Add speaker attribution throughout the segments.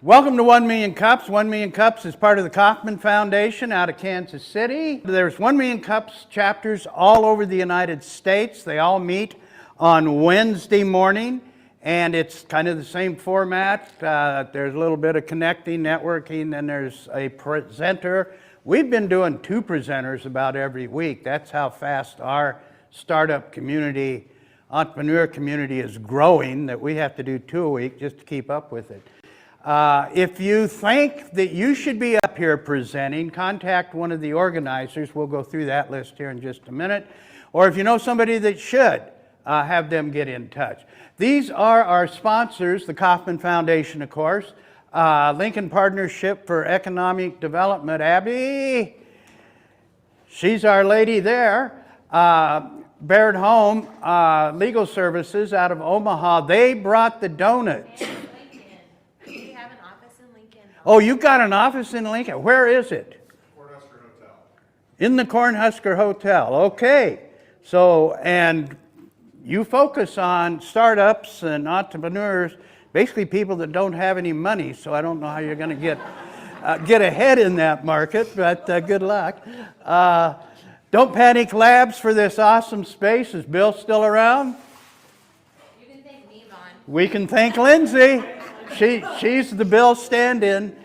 Speaker 1: Welcome to 1 Million Cups. 1 Million Cups is part of the Kauffman Foundation out of Kansas City. There's 1 Million Cups chapters all over the United States. They all meet on Wednesday morning, and it's kind of the same format. There's a little bit of connecting, networking, and there's a presenter. We've been doing 2 presenters about every week. That's how fast our startup community, entrepreneur community is growing, that we have to do 2 a week just to keep up with it. If you think that you should be up here presenting, contact one of the organizers. We'll go through that list here in just a minute. Or if you know somebody that should, have them get in touch. These are our sponsors, the Kauffman Foundation, of course. Lincoln Partnership for Economic Development, Abby. She's our lady there. Baird Home Legal Services out of Omaha. They brought the donuts. Oh, you got an office in Lincoln. Where is it?
Speaker 2: Cornhusker Hotel.
Speaker 1: In the Cornhusker Hotel. Okay. So, and you focus on startups and entrepreneurs, basically people that don't have any money. So I don't know how you're going to get ahead in that market, but good luck. Don't Panic Labs for this awesome space. Is Bill still around?
Speaker 3: You can thank me, Vaughn.
Speaker 1: We can thank Lindsay. She's the Bill stand-in.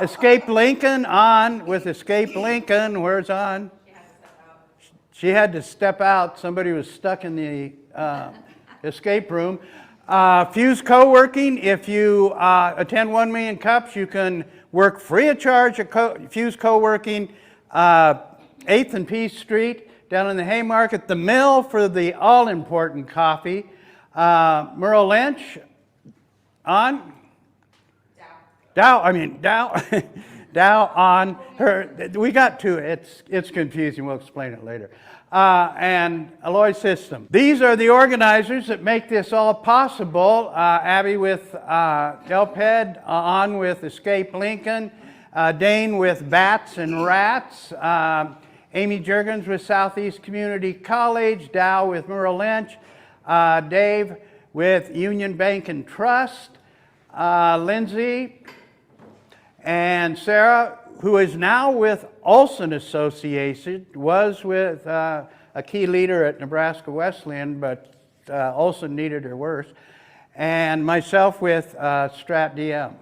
Speaker 1: Escape Lincoln on with Escape Lincoln. Where's on? She had to step out. Somebody was stuck in the escape room. Fuse Co-working. If you attend 1 Million Cups, you can work free of charge at Fuse Co-working, 8th and Peace Street, down in the Haymarket. The Mill for the all-important coffee. Merle Lynch on Dow on her. We got 2. It's confusing. We'll explain it later. And Alloy System. These are the organizers that make this all possible. Abby with Delped, on with Escape Lincoln, Dane with Bats and Rats, Amy Juergens with Southeast Community College, Dow with Merle Lynch, Dave with Union Bank and Trust, Lindsay and Sarah, who is now with Olson Association, was with a key leader at Nebraska Wesleyan, but Olson needed her worse, and myself with StratDM.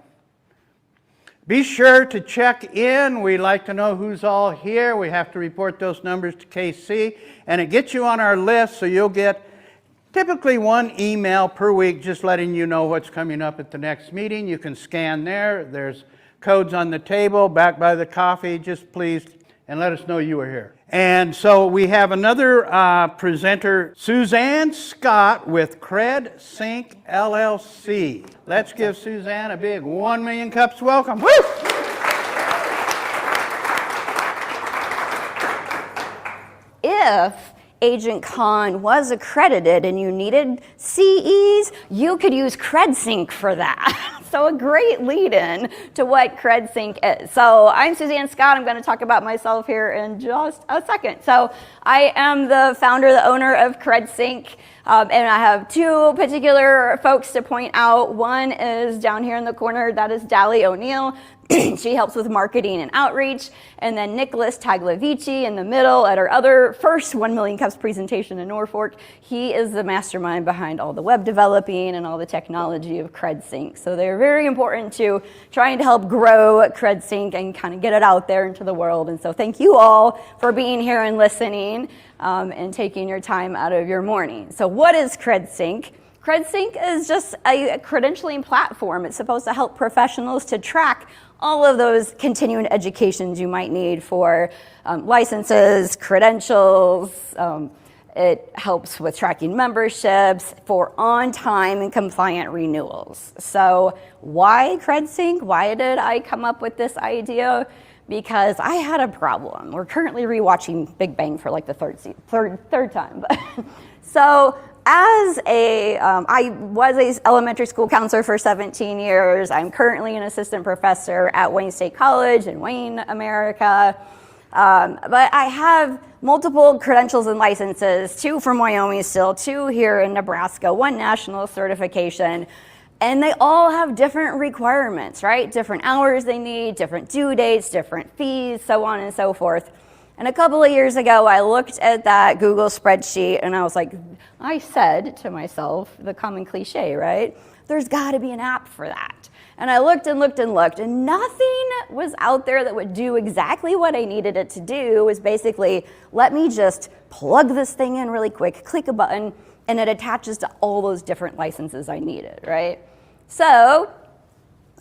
Speaker 1: Be sure to check in. We like to know who's all here. We have to report those numbers to KC, and it gets you on our list, so you'll get typically 1 email per week just letting you know what's coming up at the next meeting. You can scan there. There's codes on the table back by the coffee. Just please and let us know you are here. And so we have another presenter, Suzanne Scott with CredSync LLC. Let's give Suzanne a big 1 Million Cups welcome. Woo!
Speaker 3: If Agent Con was accredited and you needed CEs, you could use CredSync for that. So a great lead-in to what CredSync is. So I'm Suzanne Scott. I'm going to talk about myself here in just a second. So I am the founder, the owner of CredSync. And I have 2 particular folks to point out. One is down here in the corner. That is Dally O'Neill. She helps with marketing and outreach. And then Nicholas Taglavici in the middle at our other first 1 Million Cups presentation in Norfolk. He is the mastermind behind all the web developing and all the technology of CredSync. So they're very important to trying to help grow CredSync and kind of get it out there into the world. And so thank you all for being here and listening and taking your time out of your morning. So what is CredSync? CredSync is just a credentialing platform. It's supposed to help professionals to track all of those continuing educations you might need for licenses, credentials. It helps with tracking memberships for on-time and compliant renewals. So why CredSync? Why did I come up with this idea? Because I had a problem. We're currently rewatching Big Bang for like the third time. So I was an elementary school counselor for 17 years. I'm currently an assistant professor at Wayne State College in Wayne, America. But I have multiple credentials and licenses, 2 from Wyoming still, 2 here in Nebraska, 1 national certification. And they all have different requirements, right? Different hours they need, different due dates, different fees, so on and so forth. And a couple of years ago, I looked at that Google spreadsheet and I was like, I said to myself, the common cliche, right? There's gotta be an app for that. And I looked and looked and looked, and nothing was out there that would do exactly what I needed it to do. It was basically, let me just plug this thing in really quick, click a button, and it attaches to all those different licenses I needed, right? So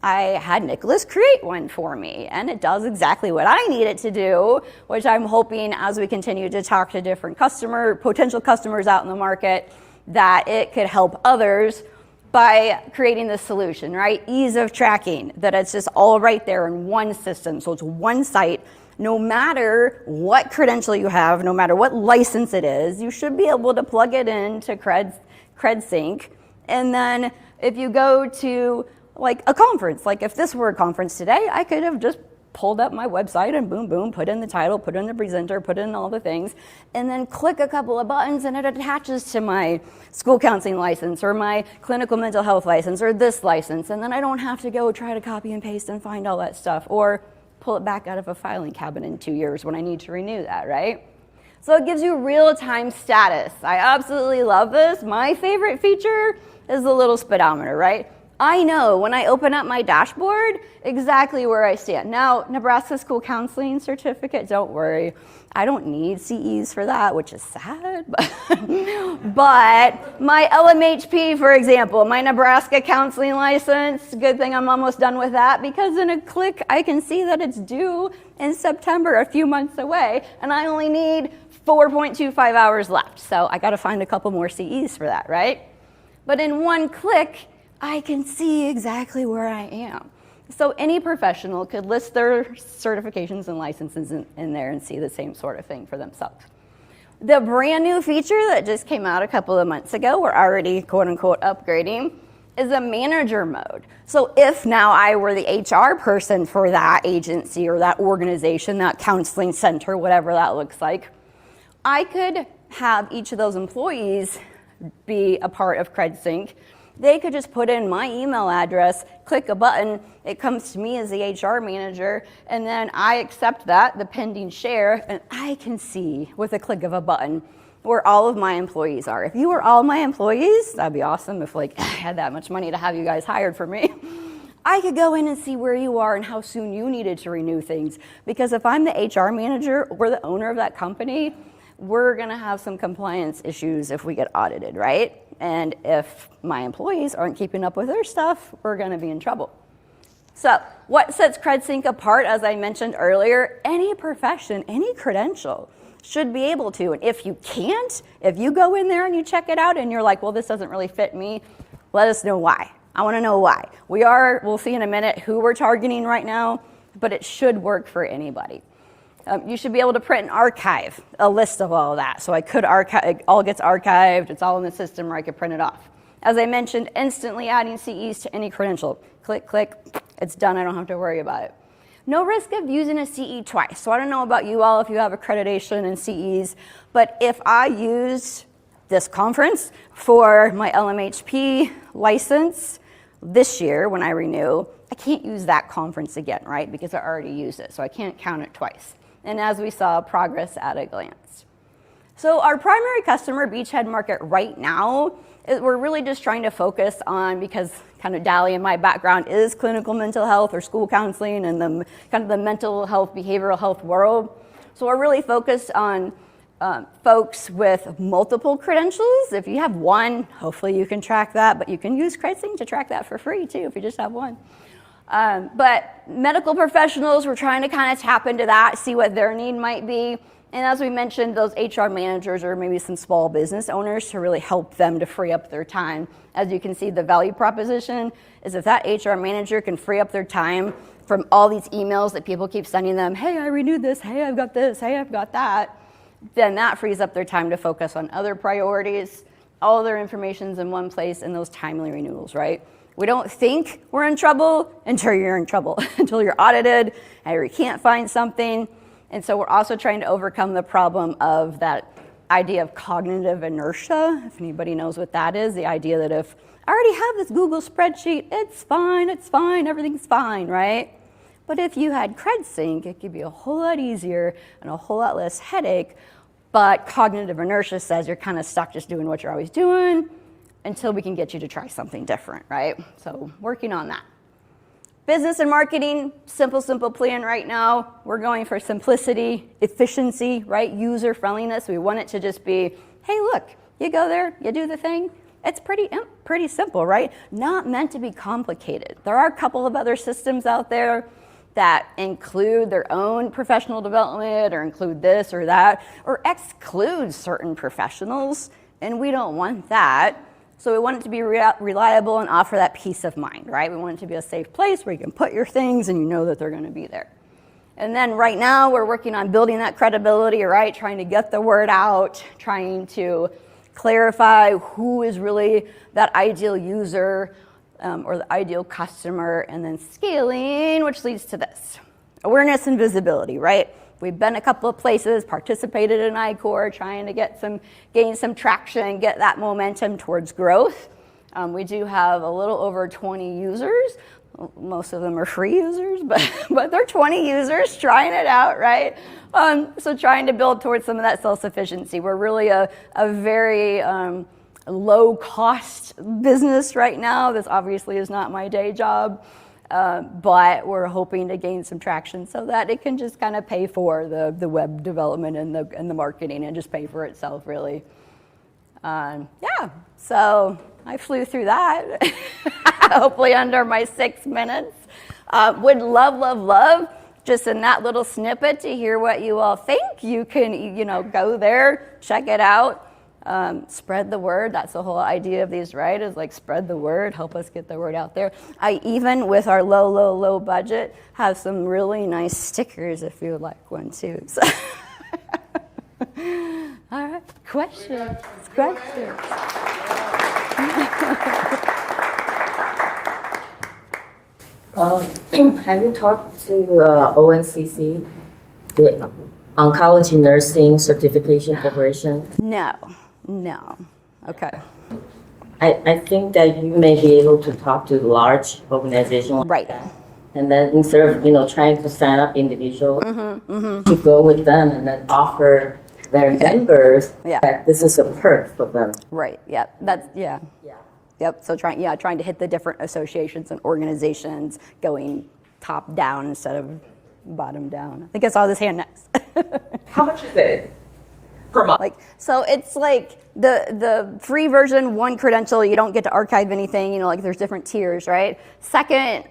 Speaker 3: I had Nicholas create one for me, and it does exactly what I need it to do, which I'm hoping as we continue to talk to different potential customers out in the market, that it could help others by creating this solution, right? Ease of tracking, that it's just all right there in one system. So it's one site. No matter what credential you have, no matter what license it is, you should be able to plug it into CredSync. And then if you go to like a conference, like if this were a conference today, I could have just pulled up my website and boom, boom, put in the title, put in the presenter, put in all the things, and then click a couple of buttons and it attaches to my school counseling license or my clinical mental health license or this license. And then I don't have to go try to copy and paste and find all that stuff or pull it back out of a filing cabinet in 2 years when I need to renew that, right? So it gives you real-time status. I absolutely love this. My favorite feature is the little speedometer, right? I know when I open up my dashboard exactly where I stand. Now, Nebraska School Counseling Certificate, don't worry. I don't need CEs for that, which is sad. But my LMHP, for example, my Nebraska Counseling License, good thing I'm almost done with that because in a click I can see that it's due in September, a few months away, and I only need 4.25 hours left. So I got to find a couple more CEs for that, right? But in one click, I can see exactly where I am. So any professional could list their certifications and licenses in there and see the same sort of thing for themselves. The brand new feature that just came out a couple of months ago, we're already quote unquote upgrading, is a manager mode. So if now I were the HR person for that agency or that organization, that counseling center, whatever that looks like, I could have each of those employees be a part of CredSync. They could just put in my email address, click a button, it comes to me as the HR manager, and then I accept that, the pending share, and I can see with a click of a button where all of my employees are. If you were all my employees, that'd be awesome if like I had that much money to have you guys hired for me. I could go in and see where you are and how soon you needed to renew things. Because if I'm the HR manager or the owner of that company, we're gonna have some compliance issues if we get audited, right? And if my employees aren't keeping up with their stuff, we're gonna be in trouble. So what sets CredSync apart, as I mentioned earlier, any profession, any credential should be able to. And if you can't, if you go in there and you check it out and you're like, well, this doesn't really fit me, let us know why. I wanna know why. We'll see in a minute who we're targeting right now, but it should work for anybody. You should be able to print and archive a list of all of that. So I could archive, it all gets archived, it's all in the system where I could print it off. As I mentioned, instantly adding CEs to any credential. Click, click, it's done, I don't have to worry about it. No risk of using a CE twice. So I don't know about you all if you have accreditation and CEs, but if I use this conference for my LMHP license this year when I renew, I can't use that conference again, right? Because I already used it, so I can't count it twice. And as we saw, progress at a glance. So our primary customer beachhead market right now, we're really just trying to focus on, because kind of Dally in my background is clinical mental health or school counseling and the kind of the mental health, behavioral health world. So we're really focused on folks with multiple credentials. If you have one, hopefully you can track that, but you can use CredSync to track that for free too if you just have one. But medical professionals, we're trying to kind of tap into that, see what their need might be. And as we mentioned, those HR managers or maybe some small business owners to really help them to free up their time. As you can see, the value proposition is if that HR manager can free up their time from all these emails that people keep sending them, hey, I renewed this, hey, I've got this, hey, I've got that, then that frees up their time to focus on other priorities. All of their information's in one place and those timely renewals, right? We don't think we're in trouble until you're in trouble, until you're audited and you can't find something. And so we're also trying to overcome the problem of that idea of cognitive inertia. If anybody knows what that is, the idea that if I already have this Google spreadsheet. It's fine, everything's fine, right? But if you had CredSync, it could be a whole lot easier and a whole lot less headache, but cognitive inertia says you're kind of stuck just doing what you're always doing until we can get you to try something different, right? So working on that. Business and marketing, simple plan right now. We're going for simplicity, efficiency, right? User friendliness. We want it to just be, hey, look, you go there, you do the thing. It's pretty simple, right? Not meant to be complicated. There are a couple of other systems out there that include their own professional development or include this or that or exclude certain professionals, and we don't want that. So we want it to be reliable and offer that peace of mind, right? We want it to be a safe place where you can put your things and you know that they're going to be there. And then right now we're working on building that credibility, right? Trying to get the word out, trying to clarify who is really that ideal user or the ideal customer, and then scaling, which leads to this. Awareness and visibility, right? We've been a couple of places, participated in iCore, trying to gain some traction, get that momentum towards growth. We do have a little over 20 users. Most of them are free users, but they're 20 users trying it out, right? So trying to build towards some of that self-sufficiency. We're really a very low-cost business right now. This obviously is not my day job. But we're hoping to gain some traction so that it can just kind of pay for the web development and the marketing and just pay for itself, really. Yeah, so I flew through that, hopefully under my 6 minutes. Would love, just in that little snippet, to hear what you all think. You can, go there, check it out. Spread the word. That's the whole idea of these, right? Is like spread the word, help us get the word out there. I even, with our low budget, have some really nice stickers if you would like one too. So. All right, questions.
Speaker 2: Have you talked to ONCC, the Oncology Nursing Certification Corporation?
Speaker 3: No. Okay.
Speaker 2: I think that you may be able to talk to large organizations like
Speaker 3: Right.
Speaker 2: that. And then instead of trying to sign up individuals, to go with them and then offer their members that this is a perk for them.
Speaker 3: Right. Yep. Yeah. Yep. So trying to hit the different associations and organizations, going top down instead of bottom down. I think I saw this hand next.
Speaker 4: How much is it per month?
Speaker 3: So it's like the free version, one credential, you don't get to archive anything, there's different tiers, right? Second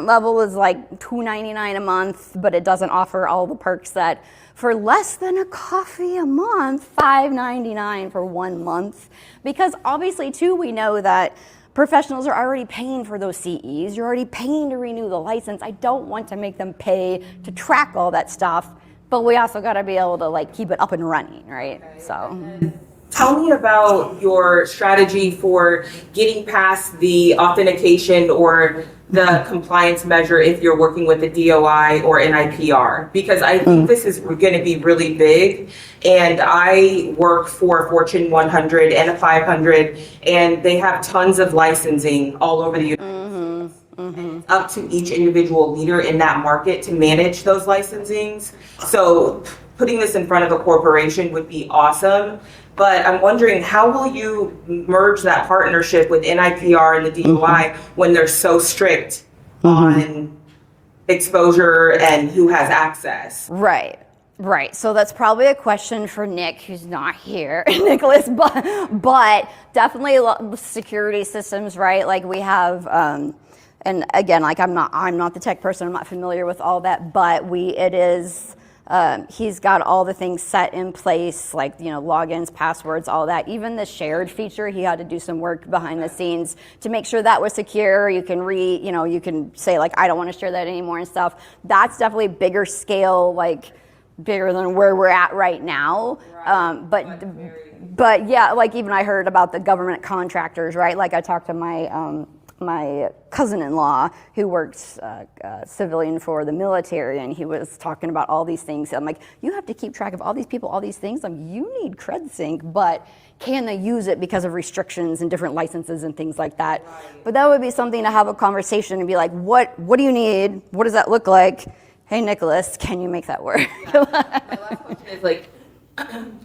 Speaker 3: level is like $2.99 a month, but it doesn't offer all the perks that for less than a coffee a month, $5.99 for 1 month. Because obviously too, we know that professionals are already paying for those CEs. You're already paying to renew the license. I don't want to make them pay to track all that stuff, but we also got to be able to keep it up and running, right? So.
Speaker 4: Tell me about your strategy for getting past the authentication or the compliance measure if you're working with a DOI or an IPR, because I think this is going to be really big. And I work for Fortune 100 and a 500, and they have tons of licensing all over the United States. It's up to each individual leader in that market to manage those licensings. So putting this in front of a corporation would be awesome. But I'm wondering, how will you merge that partnership with NIPR and the DOI when they're so strict on exposure and who has access?
Speaker 3: Right. So that's probably a question for Nick, who's not here, Nicholas, but definitely a lot of security systems, right? Like we have, and again, I'm not the tech person, I'm not familiar with all that, but he's got all the things set in place, like, logins, passwords, all that. Even the shared feature, he had to do some work behind the scenes to make sure that was secure. You can you can say I don't want to share that anymore and stuff. That's definitely bigger scale, bigger than where we're at right now. But yeah, even I heard about the government contractors, right? I talked to my my cousin-in-law who works civilian for the military, and he was talking about all these things. I'm like, you have to keep track of all these people, all these things. Like, you need CredSync, but can they use it because of restrictions and different licenses and things like that? But that would be something to have a conversation and be like, what do you need? What does that look like? Hey, Nicholas, can you make that work?
Speaker 4: My last question is like,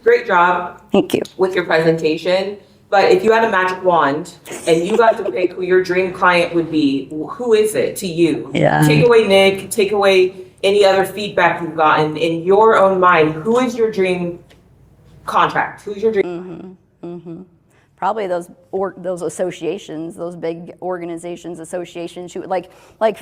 Speaker 4: great job.
Speaker 3: Thank you.
Speaker 4: With your presentation. But if you had a magic wand and you got to pick who your dream client would be, who is it to you?
Speaker 3: Yeah.
Speaker 4: Take away Nick, take away any other feedback you've gotten in your own mind. Who is your dream contract? Who's your dream?
Speaker 3: Probably those associations, those big organizations, associations, like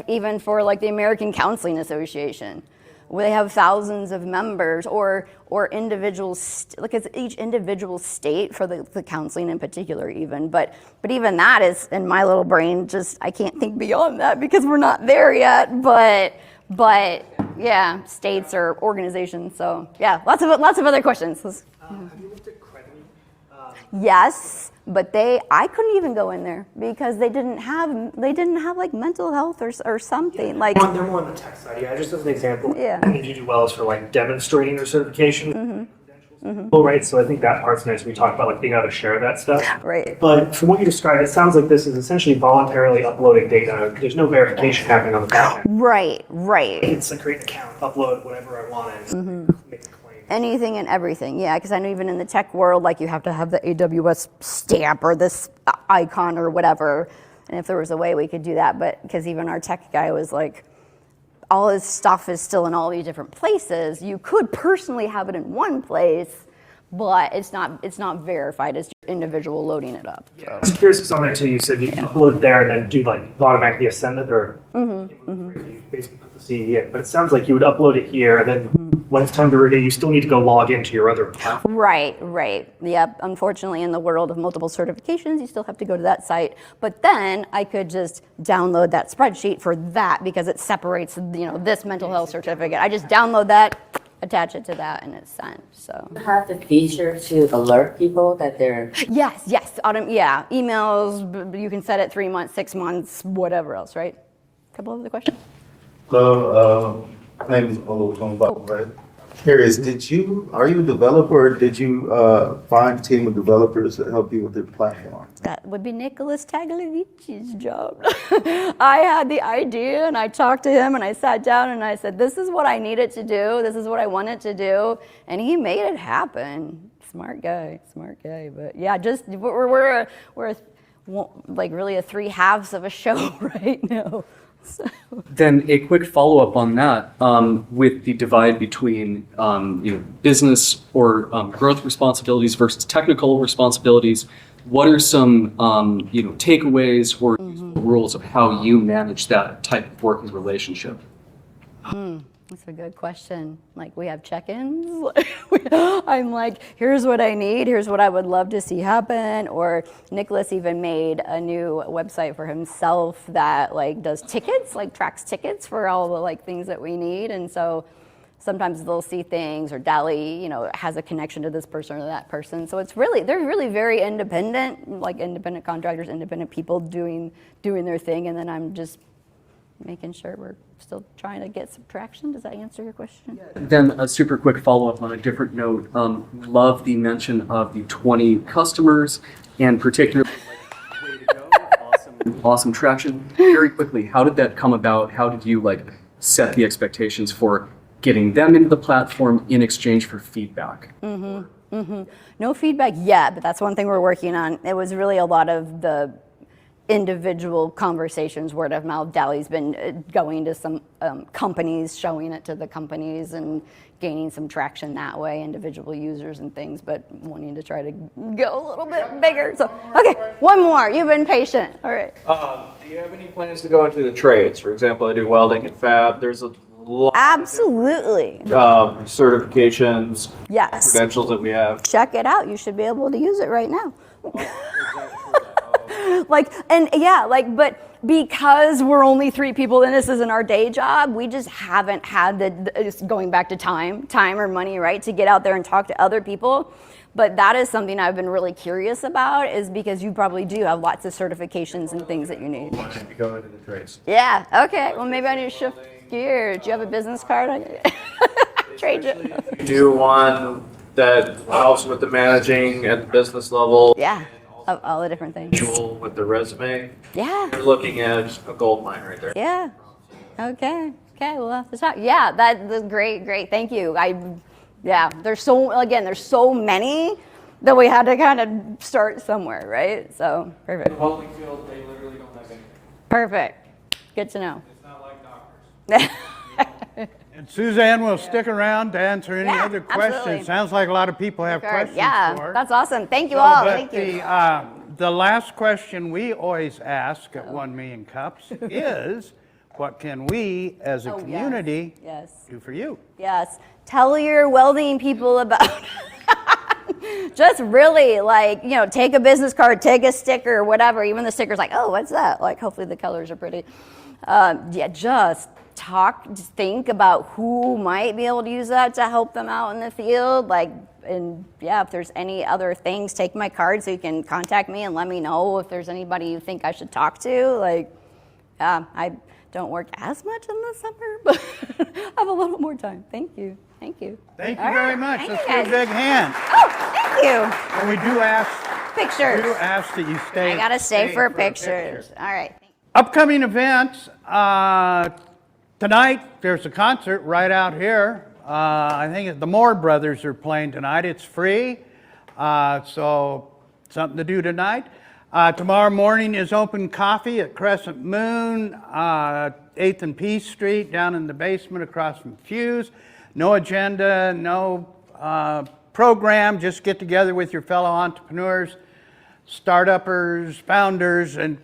Speaker 3: even for like the American Counseling Association, where they have thousands of members, or individuals, like it's each individual state for the counseling in particular even, but even that is, in my little brain, just, I can't think beyond that because we're not there yet, but yeah, states or organizations, so yeah, lots of other questions.
Speaker 5: Have you looked at CredSync?
Speaker 3: Yes, but I couldn't even go in there because they didn't have like mental health or something.
Speaker 5: Yeah,
Speaker 3: like
Speaker 5: they're more on the tech side. Yeah, just as an example.
Speaker 3: Yeah.
Speaker 5: I think you do well is for like demonstrating their certification. Well, right. So I think that part's nice. We talk about like being able to share that stuff.
Speaker 3: Right.
Speaker 5: But from what you described, it sounds like this is essentially voluntarily uploading data. There's no verification happening on the back end.
Speaker 3: Right.
Speaker 5: It's a create an account, upload whatever I want, and make a claim.
Speaker 3: Anything and everything, yeah, because I know even in the tech world, like you have to have the AWS stamp or this icon or whatever, and if there was a way we could do that, but because even our tech guy was like, all his stuff is still in all these different places. You could personally have it in one place, but it's not verified as your individual loading it up.
Speaker 5: Yeah, I was curious because on there too, you said you upload it there and then do like automatically ascend it, or you basically put the CE in. But it sounds like you would upload it here, and then when it's time to renew, you still need to go log into your other platform.
Speaker 3: Right. Yep. Unfortunately, in the world of multiple certifications, you still have to go to that site. But then I could just download that spreadsheet for that because it separates, this mental health certificate. I just download that, attach it to that, and it's sent. So
Speaker 2: You have the feature to alert people that they're.
Speaker 3: yes. Emails. You can set it 3 months, 6 months, whatever else. Right. Couple of other questions.
Speaker 6: So, my name is Olu, right? Curious, are you a developer, or did you find a team of developers to help you with the platform?
Speaker 3: That would be Nicholas Tagliavici's job. I had the idea and I talked to him and I sat down and I said, this is what I need it to do. This is what I want it to do. And he made it happen. Smart guy. But yeah, just we're like really a 3 halves of a show right now. So.
Speaker 7: Then a quick follow-up on that, with the divide between business or growth responsibilities versus technical responsibilities. What are some takeaways or rules of how you manage that type of working relationship?
Speaker 3: That's a good question. Like, we have check-ins. I'm like, here's what I need. Here's what I would love to see happen. Or Nicholas even made a new website for himself that like does tickets, like tracks tickets for all the like things that we need. And so sometimes they'll see things, or Dali, has a connection to this person or that person. So they're really very independent, like independent contractors, independent people doing their thing. And then I'm just making sure we're still trying to get some traction. Does that answer your question?
Speaker 7: Then a super quick follow-up on a different note. Love the mention of the 20 customers, and particularly way to go, awesome traction. Very quickly, how did that come about? How did you set the expectations for getting them into the platform in exchange for feedback?
Speaker 3: No feedback yet, but that's one thing we're working on. It was really a lot of the individual conversations, word of mouth. Dali's been going to some companies, showing it to the companies, and gaining some traction that way, individual users and things, but wanting to try to go a little bit bigger. So, okay, one more. You've been patient. All right.
Speaker 8: Do you have any plans to go into the trades? For example, I do welding and fab. There's a lot
Speaker 3: Absolutely.
Speaker 8: of certifications,
Speaker 3: Yes.
Speaker 8: credentials that we have.
Speaker 3: Check it out. You should be able to use it right now. But because we're only 3 people and this isn't our day job, we just haven't had going back to time or money, right, to get out there and talk to other people. But that is something I've been really curious about, is because you probably do have lots of certifications and things that you need.
Speaker 8: To go into the trades.
Speaker 3: Yeah, okay. Well, maybe I need to shift gears. Do you have a business card? Trade you.
Speaker 8: You do one that helps with the managing at the business level.
Speaker 3: Yeah, of all the different things.
Speaker 8: Visual with the resume.
Speaker 3: Yeah,
Speaker 8: You're looking at a gold mine right there.
Speaker 3: yeah. Okay, we'll have to talk. Yeah, that's great. Thank you. Yeah, there's so many that we had to kind of start somewhere, right? So, perfect.
Speaker 8: The welding field, they literally don't have anything.
Speaker 3: Perfect. Good to know.
Speaker 8: It's not like doctors.
Speaker 1: And Suzanne will stick around to answer any
Speaker 3: Yeah,
Speaker 1: other questions.
Speaker 3: absolutely.
Speaker 1: Sounds like a lot of people have questions
Speaker 3: Yeah,
Speaker 1: for her.
Speaker 3: that's awesome. Thank you
Speaker 1: So,
Speaker 3: all.
Speaker 1: but
Speaker 3: Thank you.
Speaker 1: The last question we always ask at 1 Million Cups is, what can we as a community
Speaker 3: Yes.
Speaker 1: do for you?
Speaker 3: Yes. Tell your welding people about just really take a business card, take a sticker, whatever. Even the sticker's like, oh, what's that? Like, hopefully the colors are pretty. Just think about who might be able to use that to help them out in the field. If there's any other things, take my card so you can contact me and let me know if there's anybody you think I should talk to. I don't work as much in the summer, but I have a little more time. Thank you.
Speaker 1: Thank you
Speaker 3: All
Speaker 1: very
Speaker 3: right.
Speaker 1: much.
Speaker 3: Thank
Speaker 1: Let's
Speaker 3: you,
Speaker 1: give a
Speaker 3: guys.
Speaker 1: big hand.
Speaker 3: Oh, thank you.
Speaker 1: And we do ask
Speaker 3: Pictures.
Speaker 1: that you stay.
Speaker 3: I gotta stay for
Speaker 1: a
Speaker 3: pictures. All right.
Speaker 1: Upcoming events, tonight there's a concert right out here. I think the Moore Brothers are playing tonight. It's free, so something to do tonight. Tomorrow morning is open coffee at Crescent Moon, 8th and Peace Street, down in the basement across from Fuse. No agenda, no program, just get together with your fellow entrepreneurs, start-uppers, founders, and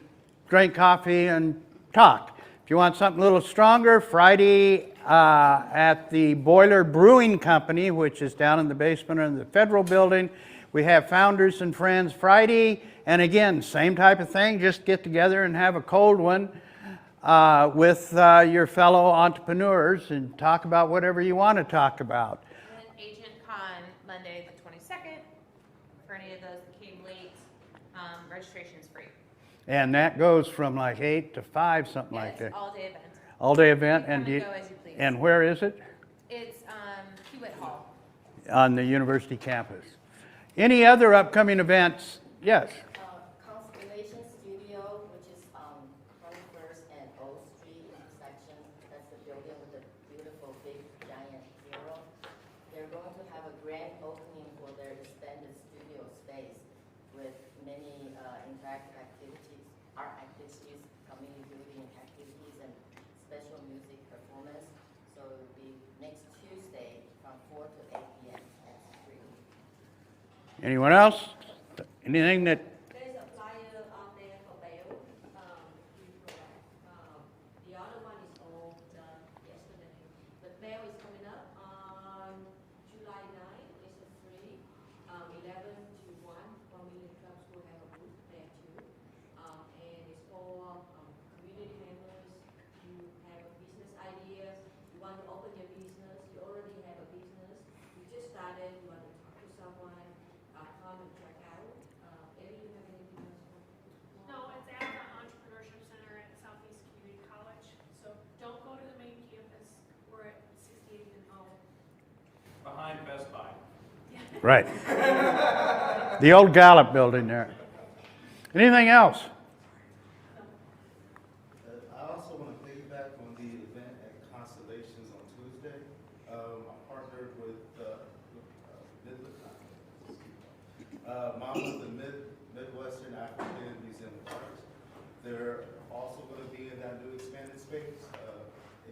Speaker 1: drink coffee and talk. If you want something a little stronger, Friday at the Boiler Brewing Company, which is down in the basement of the Federal Building, we have Founders and Friends Friday. And again, same type of thing, just get together and have a cold one with your fellow entrepreneurs and talk about whatever you want to talk about.
Speaker 9: And Agent Con, Monday the 22nd. For any of those that came late, registration is free.
Speaker 1: And that goes from like 8 to 5, something like
Speaker 9: Yes,
Speaker 1: that.
Speaker 9: all-day event.
Speaker 1: All-day event.
Speaker 9: You
Speaker 1: And
Speaker 9: come and go as you please.
Speaker 1: and where is it?
Speaker 9: It's Hewitt Hall.
Speaker 1: On the university campus. Any other upcoming events? Yes.
Speaker 2: Constellation Studio, which is 21st and O Street intersection. That's the building with the beautiful big giant mural. They're going to have a grand opening for their extended studio space with many interactive activities, art activities, community building activities, and special music performance. So it will be next Tuesday from 4 to 8 p.m. That's free.
Speaker 1: Anyone else? Anything that
Speaker 10: There's a flyer out there for bail. We provide. The other one is all done yesterday. But bail is coming up on July 9th. It's a free 11 to 1. 1 Million Cups will have a booth there too. And it's for community members. You have a business ideas. You want to open your business. You already have a business. You just started. You want to talk to someone. Come and check out. Eddie, you have anything else?
Speaker 11: No, it's at the Entrepreneurship Center at Southeast Community College. So don't go to the main campus. We're at 68 and O.
Speaker 8: Behind Best Buy.
Speaker 1: right? The old Gallup building there. Anything else?
Speaker 6: I also want to piggyback on the event at Constellations on Tuesday. I partnered with Mama's the Midwestern African Museum of Art. They're also going to be in that new expanded space.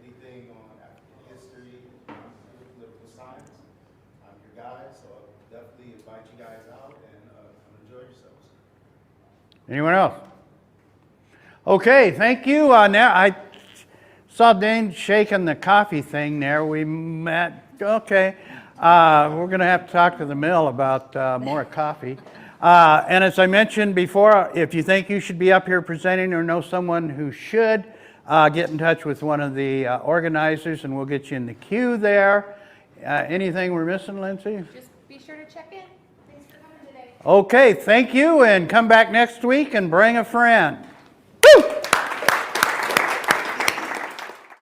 Speaker 6: Anything on African history, political science. I'm your guy, so I'll definitely invite you guys out and come enjoy yourselves.
Speaker 1: Anyone else? Okay, thank you. Now I saw Dane shaking the coffee thing there. We met. Okay, we're going to have to talk to the mill about more coffee. And as I mentioned before, if you think you should be up here presenting or know someone who should, get in touch with one of the organizers and we'll get you in the queue there. Anything we're missing, Lindsay?
Speaker 9: Just be sure to check in. Thanks for
Speaker 1: Okay, thank you, and come back next week and bring a friend.